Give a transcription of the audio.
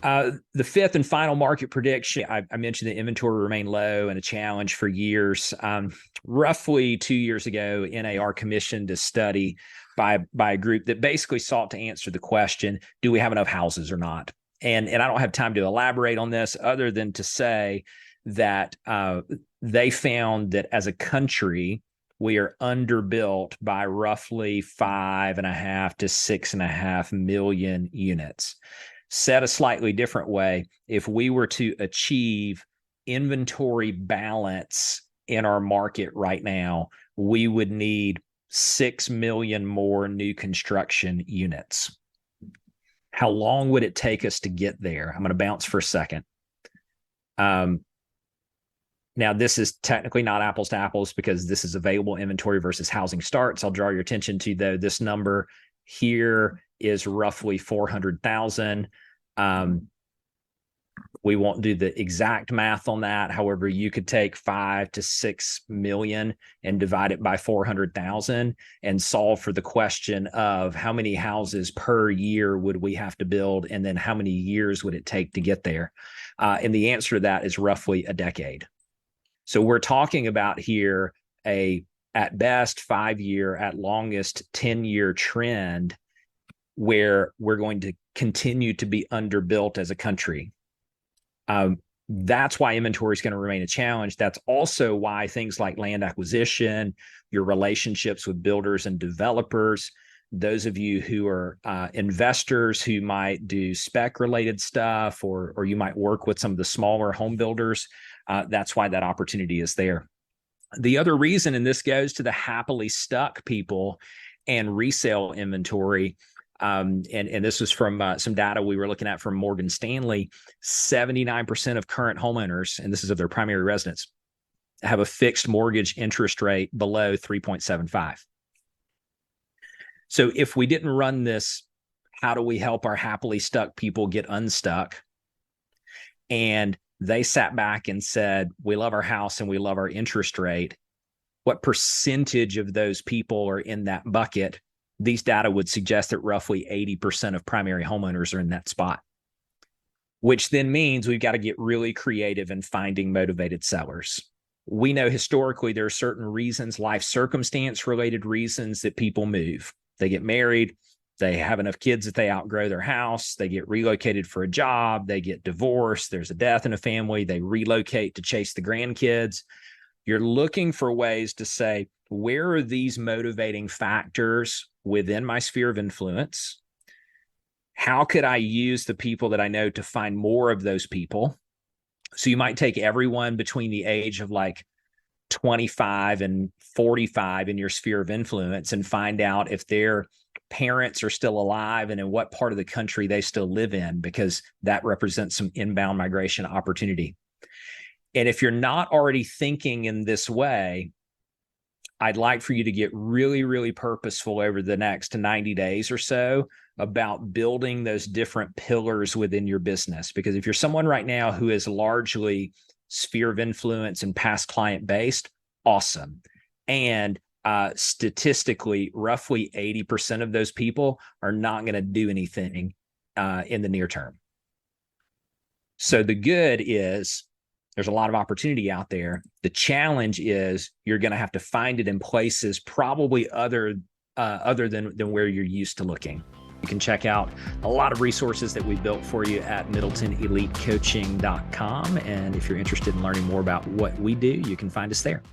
The fifth and final market prediction, I mentioned the inventory remained low and a challenge for years. Roughly 2 years ago, NAR commissioned a study by a group that basically sought to answer the question, do we have enough houses or not? And I don't have time to elaborate on this other than to say that they found that as a country, we are underbuilt by roughly 5.5 to 6.5 million units. Said a slightly different way, if we were to achieve inventory balance in our market right now, we would need 6 million more new construction units. How long would it take us to get there? I'm going to bounce for a second. Now, this is technically not apples to apples because this is available inventory versus housing starts. I'll draw your attention to, though, this number here is roughly 400,000. We won't do the exact math on that. However, you could take 5 to 6 million and divide it by 400,000 and solve for the question of how many houses per year would we have to build, and then how many years would it take to get there? And the answer to that is roughly a decade. So we're talking about here at best 5-year, at longest 10-year trend where we're going to continue to be underbuilt as a country. That's why inventory is going to remain a challenge. That's also why things like land acquisition, your relationships with builders and developers, those of you who are investors who might do spec related stuff, or you might work with some of the smaller home builders, that's why that opportunity is there. The other reason, and this goes to the happily stuck people and resale inventory, and this was from some data we were looking at from Morgan Stanley, 79% of current homeowners, and this is of their primary residence, have a fixed mortgage interest rate below 3.75. So if we didn't run this, how do we help our happily stuck people get unstuck? And they sat back and said, we love our house and we love our interest rate. What percentage of those people are in that bucket? These data would suggest that roughly 80% of primary homeowners are in that spot, which then means we've got to get really creative in finding motivated sellers. We know historically there are certain reasons, life circumstance related reasons, that people move. They get married, they have enough kids that they outgrow their house, they get relocated for a job, they get divorced, there's a death in a family, they relocate to chase the grandkids. You're looking for ways to say, where are these motivating factors within my sphere of influence? How could I use the people that I know to find more of those people? So you might take everyone between the age of like 25 and 45 in your sphere of influence and find out if their parents are still alive and in what part of the country they still live in, because that represents some inbound migration opportunity. And if you're not already thinking in this way, I'd like for you to get really, really purposeful over the next 90 days or so about building those different pillars within your business. Because if you're someone right now who is largely sphere of influence and past client based, awesome. And statistically, roughly 80% of those people are not going to do anything in the near term. So the good is there's a lot of opportunity out there. The challenge is you're going to have to find it in places probably other than where you're used to looking. You can check out a lot of resources that we built for you at middletonelitecoaching.com. And if you're interested in learning more about what we do, you can find us there.